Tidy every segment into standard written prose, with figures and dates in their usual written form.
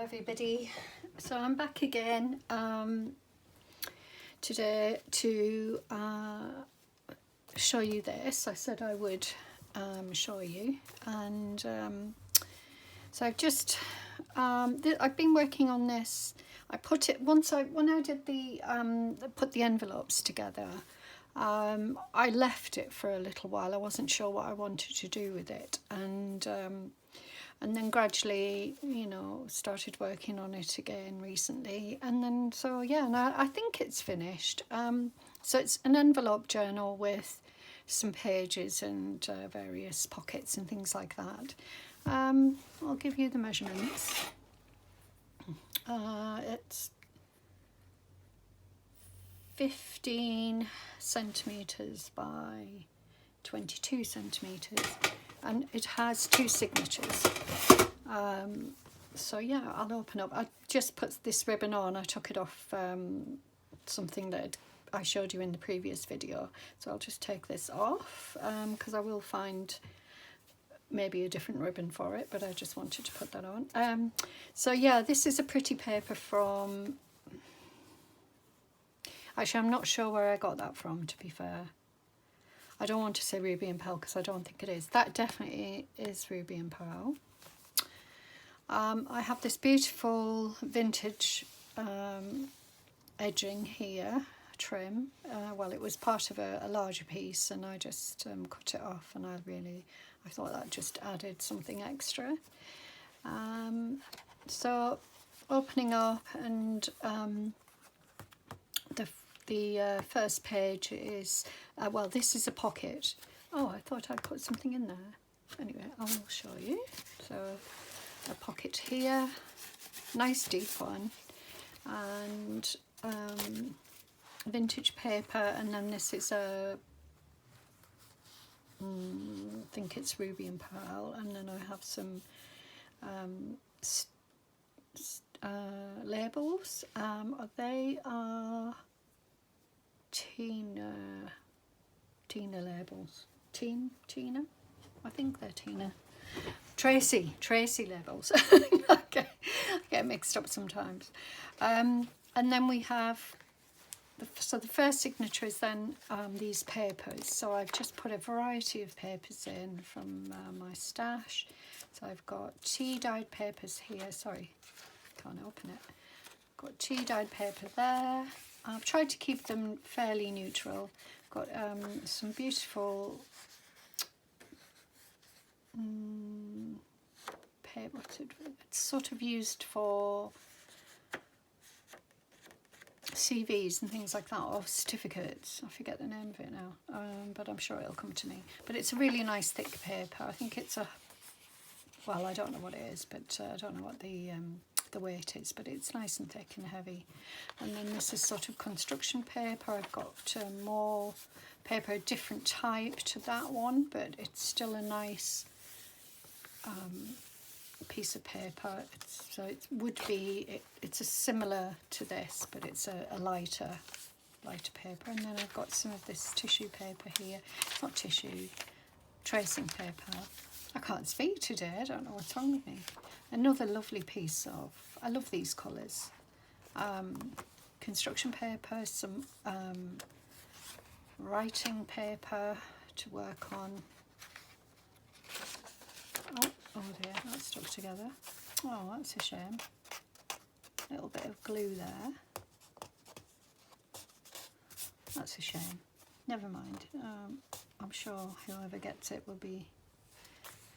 everybody, so I'm back again today to show you this. I said I would show you, and so I've just I've been working on this. I put it when I did the put the envelopes together. I left it for a little while. I wasn't sure what I wanted to do with it, and then gradually, you know, started working on it again recently. And then, so yeah, and I think it's finished. So it's an envelope journal with some pages and various pockets and things like that. I'll give you the measurements. It's 15 centimetres by 22 centimetres. And it has 2 signatures. So yeah, I'll open up. I just put this ribbon on. I took it off something that I showed you in the previous video. So I'll just take this off because I will find maybe a different ribbon for it, but I just wanted to put that on. So yeah, this is a pretty paper from... Actually, I'm not sure where I got that from, to be fair. I don't want to say Ruby and Pearl because I don't think it is. That definitely is Ruby and Pearl. I have this beautiful vintage edging here, trim. Well, it was part of a larger piece, and I just cut it off, and I thought that just added something extra. So opening up, and the first page is, well, this is a pocket. Oh, I thought I'd put something in there. Anyway, I will show you. So a pocket here, nice deep one, and vintage paper, and then this is a, I think it's Ruby and Pearl, and then I have some labels. They are Tina labels. Tina? I think they're Tina. Tracy labels. Okay, I get mixed up sometimes. And then we have, so the first signature is then these papers. So I've just put a variety of papers in from my stash. So I've got tea-dyed papers here. Sorry, can't open it. Got tea-dyed paper there. I've tried to keep them fairly neutral. Got some beautiful paper. It's sort of used for CVs and things like that, or certificates. I forget the name of it now, but I'm sure it'll come to me. But it's a really nice thick paper. I think it's a, well, I don't know what it is, but I don't know what the weight is, but it's nice and thick and heavy. And then this is sort of construction paper. I've got more paper, a different type to that one, but it's still a nice piece of paper. So it would be, it's a similar to this, but it's a lighter paper. And then I've got some of this tissue paper here. It's not tissue, tracing paper. I can't speak today, I don't know what's wrong with me. Another lovely piece of, I love these colours. Construction paper, some writing paper to work on. Oh dear, that's stuck together. Oh, that's a shame. A little bit of glue there. That's a shame. Never mind. I'm sure whoever gets it will be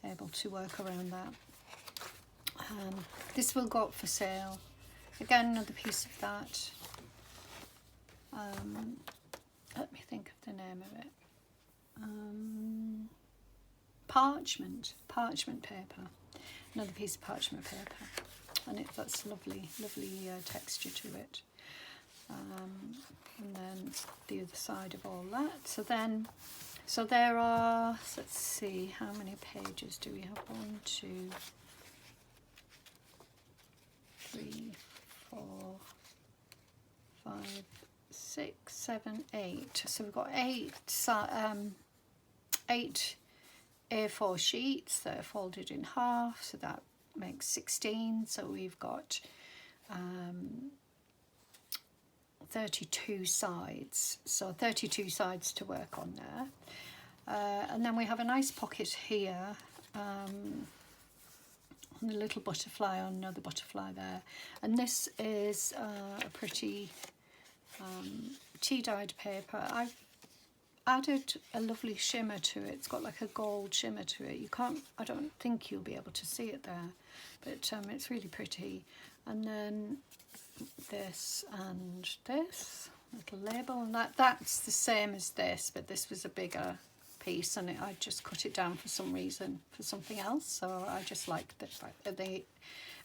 able to work around that. This will go up for sale. Again, another piece of that. Let me think of the name of it. Parchment paper. Another piece of parchment paper, and that's lovely texture to it. And then the other side of all that. So there are, let's see, how many pages do we have? 1, 2, 3, 4, 5, 6, 7, 8. So we've got 8 A4 sheets that are folded in half, so that makes 16, so we've got 32 sides, so 32 sides to work on there. And then we have a nice pocket here, on the little butterfly, on another butterfly there, and this is a pretty tea-dyed paper. I've added a lovely shimmer to it. It's got like a gold shimmer to it. You can't, I don't think you'll be able to see it there, but it's really pretty. And then this and this little label, and that's the same as this, but this was a bigger piece, and I just cut it down for some reason, for something else, so I just like the fact that they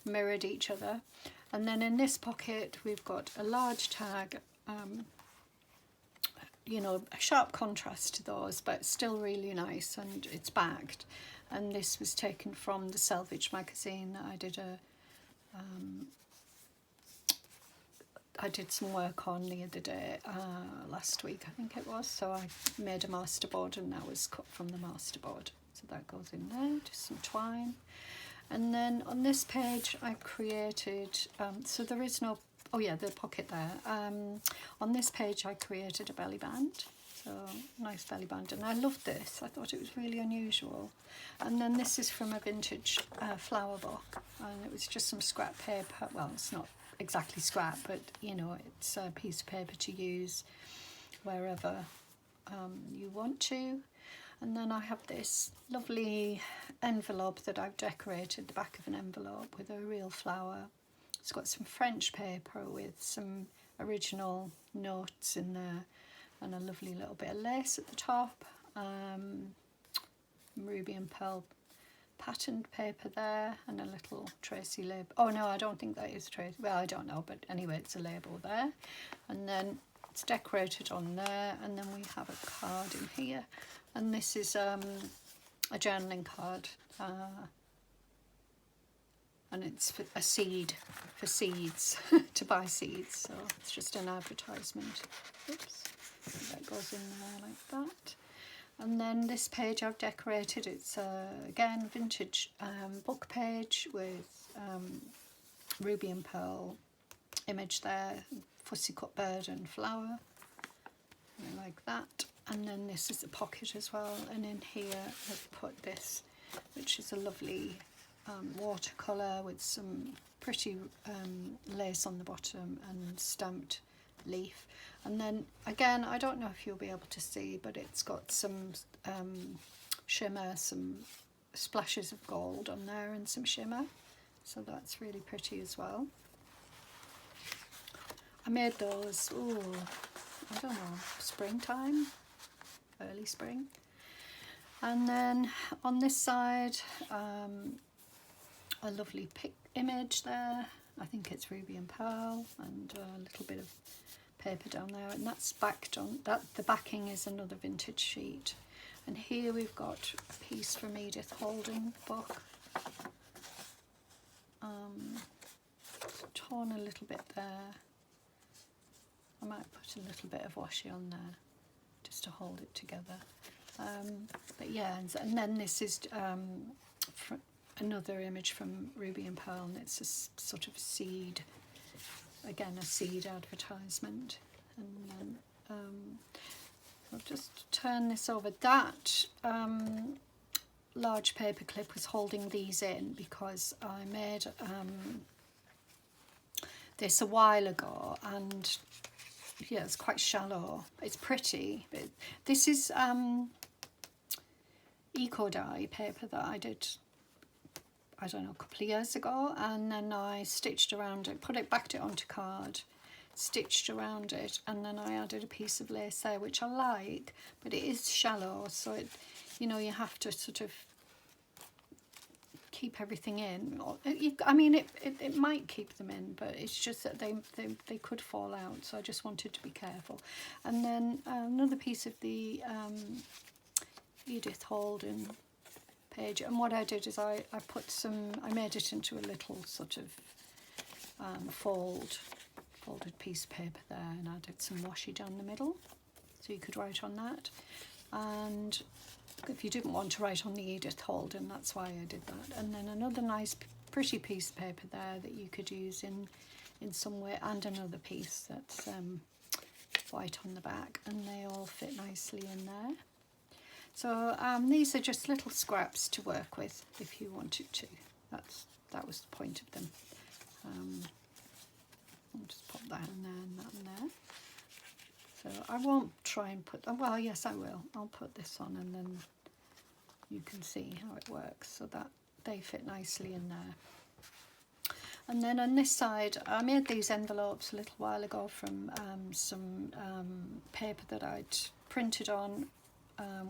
mirrored each other. And then in this pocket we've got a large tag, you know, a sharp contrast to those, but still really nice, and it's backed. And this was taken from the Selvage magazine. I did some work on the other day, last week I think it was, so I made a masterboard, and that was cut from the masterboard. So that goes in there, just some twine. And then on this page I created, so there is no, oh yeah, the pocket there. On this page I created a belly band, so nice belly band, and I loved this. I thought it was really unusual. And then this is from a vintage flower book, and it was just some scrap paper. Well, it's not exactly scrap, but you know, it's a piece of paper to use wherever you want to. And then I have this lovely envelope that I've decorated, the back of an envelope, with a real flower. It's got some French paper with some original notes in there, and a lovely little bit of lace at the top. Ruby and pearl patterned paper there, and a little Tracy label. Oh no, I don't think that is Tracy. Well, I don't know, but anyway, it's a label there. And then it's decorated on there, and then we have a card in here. And this is a journaling card, and it's for a seed, for seeds, to buy seeds. So it's just an advertisement. Oops, that goes in there like that. And then this page I've decorated. It's again vintage book page with ruby and pearl image there, fussy cut bird and flower, like that. And then this is a pocket as well, and in here I've put this, which is a lovely watercolour with some pretty lace on the bottom and stamped leaf. And then again, I don't know if you'll be able to see, but it's got some shimmer, some splashes of gold on there and some shimmer, so that's really pretty as well. I made those, ooh, I don't know, springtime, early spring. And then on this side, a lovely image there. I think it's ruby and pearl, and a little bit of paper down there, and that's backed on that. The backing is another vintage sheet. And here we've got a piece from Edith Holden book, torn a little bit there. I might put a little bit of washi on there just to hold it together. But yeah, and then this is another image from Ruby and Pearl, and it's a sort of seed, again a seed advertisement. And then I'll just turn this over. That large paper clip was holding these in because I made this a while ago, and yeah, it's quite shallow. It's pretty, but this is eco dye paper that I did, I don't know, a couple of years ago, and then I stitched around it, backed it onto card, stitched around it, and then I added a piece of lace there, which I like, but it is shallow, so it, you know, you have to sort of keep everything in. I mean, it might keep them in, but it's just that they could fall out, so I just wanted to be careful. And then another piece of the Edith Holden page, and what I did is I made it into a little sort of folded piece of paper there, and I did some washi down the middle, so you could write on that. And if you didn't want to write on the Edith Holden, that's why I did that. And then another nice pretty piece of paper there that you could use in some way, and another piece that's white on the back, and they all fit nicely in there. So these are just little scraps to work with if you wanted to. That was the point of them. I'll just pop that in there and that in there. So I won't try and put, well, yes I will. I'll put this on and then you can see how it works, so that they fit nicely in there. And then on this side, I made these envelopes a little while ago from some paper that I'd printed on,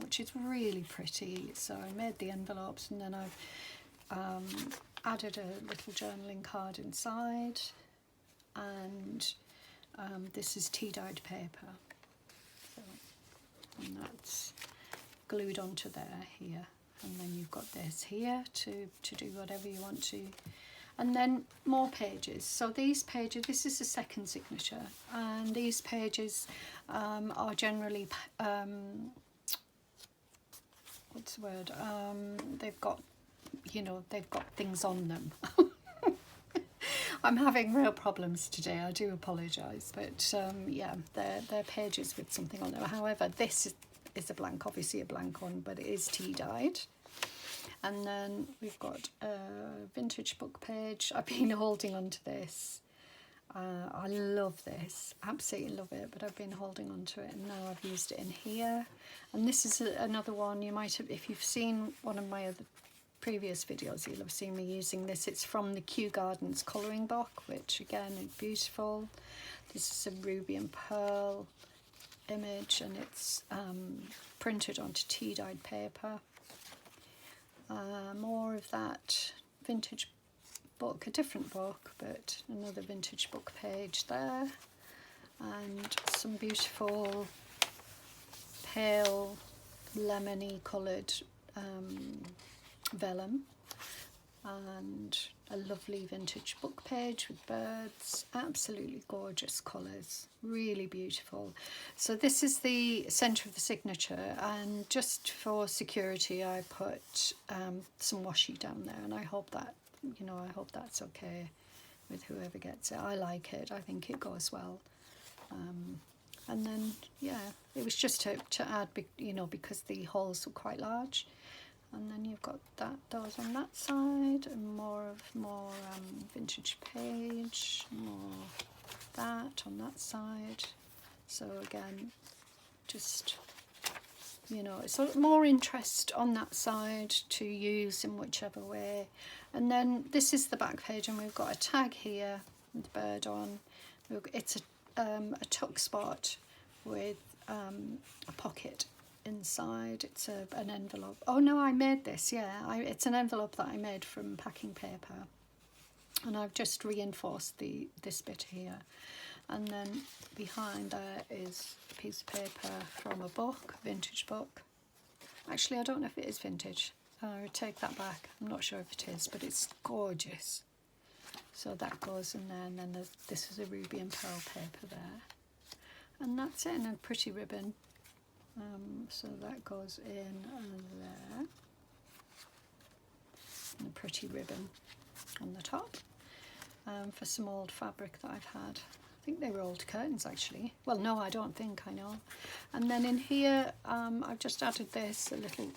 which is really pretty. So I made the envelopes, and then I've added a little journaling card inside, and this is tea-dyed paper, so, and that's glued onto there here, and then you've got this here to do whatever you want to. And then more pages. So these pages, this is the second signature, and these pages are generally what's the word, they've got, you know, they've got things on them. I'm having real problems today, I do apologise, but yeah, they're pages with something on them. However, this is a blank, obviously a blank one, but it is tea-dyed. And then we've got a vintage book page. I've been holding on to this. I love this, absolutely love it, but I've been holding on to it, and now I've used it in here. And this is another one you might have, if you've seen one of my other previous videos, you'll have seen me using this. It's from the Kew Gardens colouring book, which again is beautiful. This is a ruby and pearl image, and it's printed onto tea-dyed paper. More of that vintage book, a different book, but another vintage book page there, and some beautiful pale lemony coloured vellum, and a lovely vintage book page with birds. Absolutely gorgeous colours, really beautiful. So this is the centre of the signature, and just for security I put some washi down there, and I hope that, you know, I hope that's okay with whoever gets it. I like it, I think it goes well. And then yeah, it was just to add, you know, because the holes were quite large. And then you've got those on that side, and more vintage page, more that on that side. So again, just, you know, it's more interest on that side to use in whichever way. And then this is the back page, and we've got a tag here with the bird on. It's a tuck spot with a pocket inside. It's an envelope. Oh no, I made this, yeah. It's an envelope that I made from packing paper, and I've just reinforced this bit here. And then behind there is a piece of paper from a book, vintage book. Actually, I don't know if it is vintage. I take that back. I'm not sure if it is, but it's gorgeous. So that goes in there, and then this is a ruby and pearl paper there. And that's it, and a pretty ribbon. So that goes in there, and a pretty ribbon on the top for some old fabric that I've had. I think they were old curtains actually. Well, no, I don't think, I know. And then in here I've just added this, a little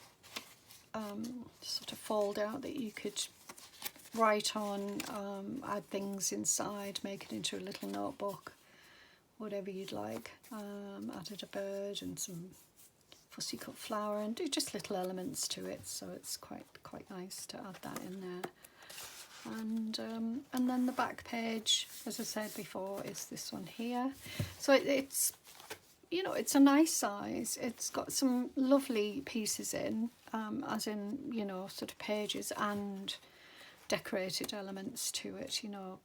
sort of fold out that you could write on, add things inside, make it into a little notebook, whatever you'd like. Added a bird and some fussy cut flower, and do just little elements to it, so it's quite nice to add that in there. And then the back page, as I said before, is this one here. So it's, you know, it's a nice size. It's got some lovely pieces in, as in, you know, sort of pages and decorated elements to it, you know.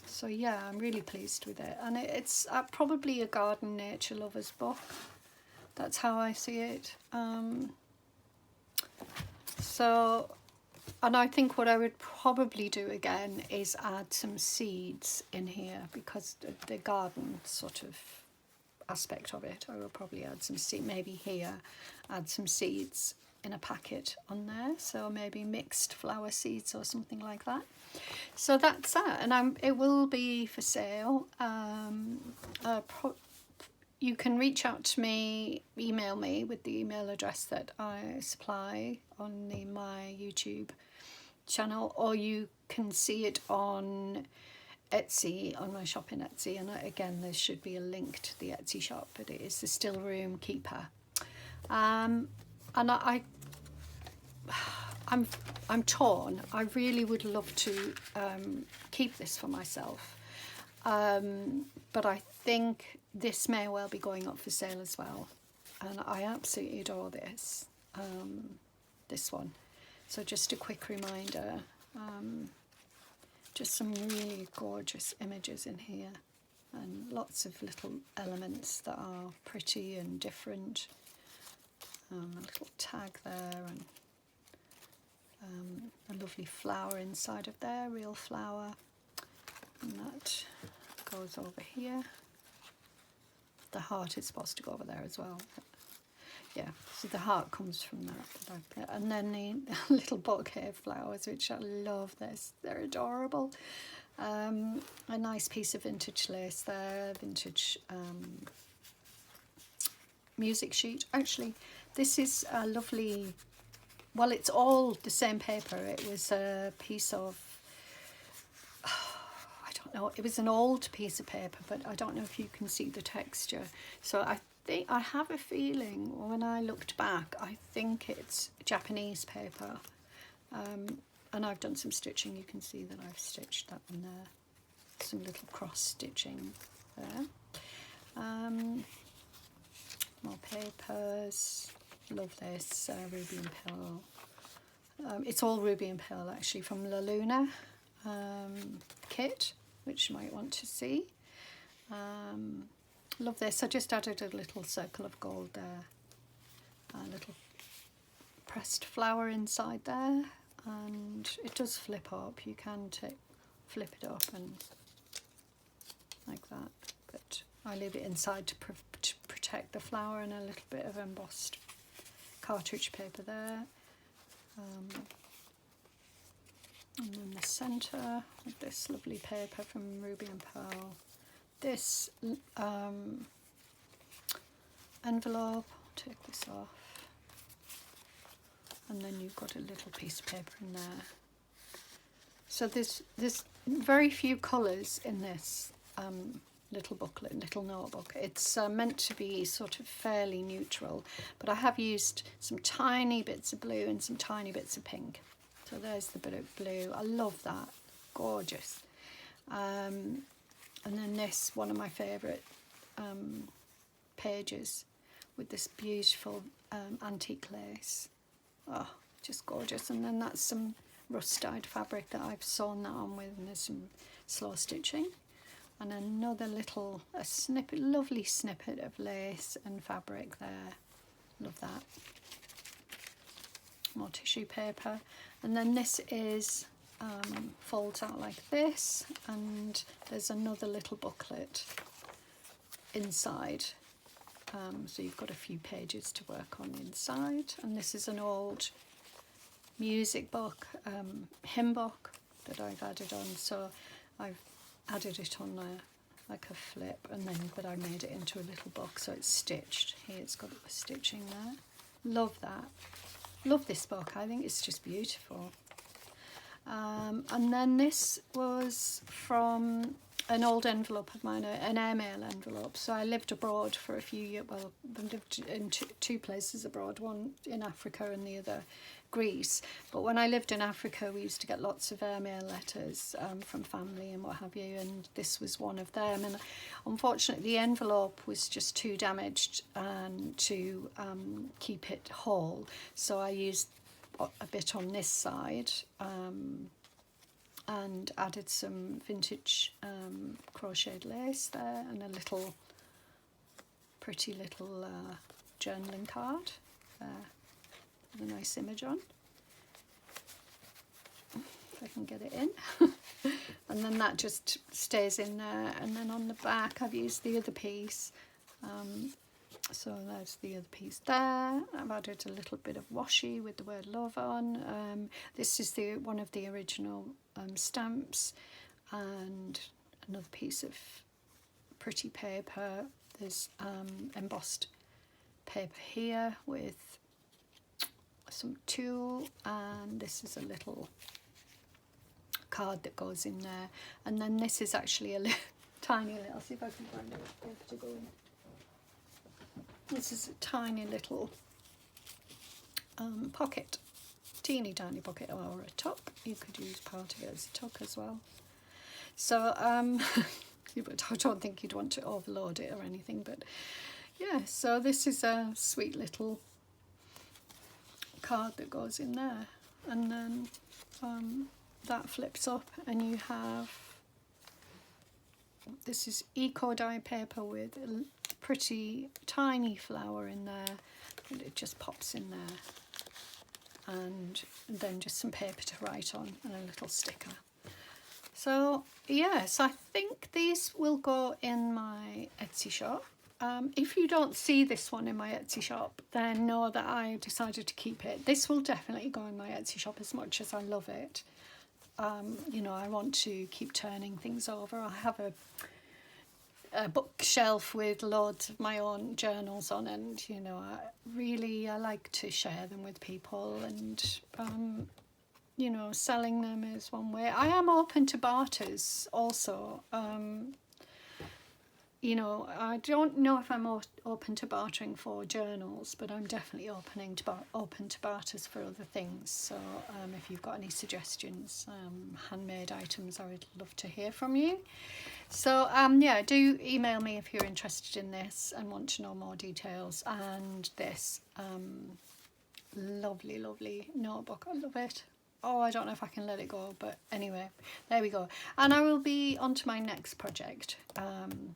So yeah, I'm really pleased with it, and it's probably a garden nature lover's book. That's how I see it. So, and I think what I would probably do again is add some seeds in here, because the garden sort of aspect of it, I will probably add some seed, maybe here, add some seeds in a packet on there, so maybe mixed flower seeds or something like that. So that's that, and it will be for sale. You can reach out to me, email me with the email address that I supply on my YouTube channel, or you can see it on Etsy, on my shop in Etsy. And again, there should be a link to the Etsy shop, but it is the Still Room Keeper. And I'm torn. I really would love to keep this for myself, but I think this may well be going up for sale as well, and I absolutely adore this this one. So just a quick reminder, just some really gorgeous images in here, and lots of little elements that are pretty and different. A little tag there, and a lovely flower inside of there, real flower, and that goes over here. The heart is supposed to go over there as well. But yeah, so the heart comes from that. And then the little bouquet of flowers, which I love. They're adorable. A nice piece of vintage lace there, vintage music sheet. Actually, this is a lovely, well, it's all the same paper. It was a piece of, I don't know, it was an old piece of paper, but I don't know if you can see the texture. So I think, I have a feeling when I looked back, I think it's Japanese paper. And I've done some stitching. You can see that I've stitched that one there. Some little cross stitching there. More papers. Love this Ruby and Pearl. It's all Ruby and Pearl actually, from La Luna kit, which you might want to see. Love this. I just added a little circle of gold there. A little pressed flower inside there, and it does flip up. You can flip it up and like that, but I leave it inside to protect the flower, and a little bit of embossed cartridge paper there. And in the centre of this lovely paper from Ruby and Pearl, this envelope, I'll take this off, and then you've got a little piece of paper in there. So there's very few colours in this little booklet, little notebook. It's meant to be sort of fairly neutral, but I have used some tiny bits of blue and some tiny bits of pink. So there's the bit of blue. I love that. Gorgeous. And then this, one of my favourite pages with this beautiful antique lace. Oh, just gorgeous. And then that's some rust-dyed fabric that I've sewn that on with, and there's some slow stitching. And another little, lovely snippet of lace and fabric there. Love that. More tissue paper. And then this is folds out like this, and there's another little booklet inside. So you've got a few pages to work on inside. And this is an old music book, hymn book that I've added on. So I've added it on like a flip, and then but I made it into a little book, so it's stitched. Here it's got the stitching there. Love that. Love this book. I think it's just beautiful. And then this was from an old envelope of mine, an airmail envelope. So I lived abroad for a few years. Well, I lived in two places abroad, one in Africa and the other Greece. But when I lived in Africa, we used to get lots of airmail letters from family and what have you, and this was one of them. And unfortunately, the envelope was just too damaged to keep it whole. So I used a bit on this side and added some vintage crocheted lace there, and a little pretty little journaling card with a nice image on, if I can get it in. And then that just stays in there. And then on the back I've used the other piece So there's the other piece there. I've added a little bit of washi with the word love on. This is one of the original stamps, and another piece of pretty paper. There's embossed paper here with some tulle, and this is a little card that goes in there, and then this is actually a tiny little, I'll see if I can find a paper to go in. This is a tiny little pocket, teeny tiny pocket, or a tuck. You could use part of it as a tuck as well. So but I don't think you'd want to overload it or anything, but yeah, so this is a sweet little card that goes in there, and then that flips up and you have, this is eco dye paper with a pretty tiny flower in there, and it just pops in there, and then just some paper to write on and a little sticker. So yes, I think these will go in my Etsy shop. If you don't see this one in my Etsy shop, then know that I decided to keep it. This will definitely go in my Etsy shop as much as I love it. You know, I want to keep turning things over. I have a bookshelf with loads of my own journals on, and you know, I like to share them with people, and you know, selling them is one way. I am open to barters also. You know, I don't know if I'm open to bartering for journals, but I'm definitely open to barters for other things. So if you've got any suggestions, handmade items, I would love to hear from you. So yeah, do email me if you're interested in this and want to know more details. And this lovely, lovely notebook, I love it. Oh, I don't know if I can let it go, but anyway, there we go. And I will be on to my next project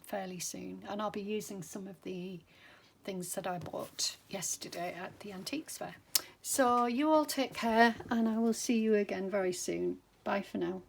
fairly soon, and I'll be using some of the things that I bought yesterday at the Antiques Fair. So you all take care, and I will see you again very soon. Bye for now.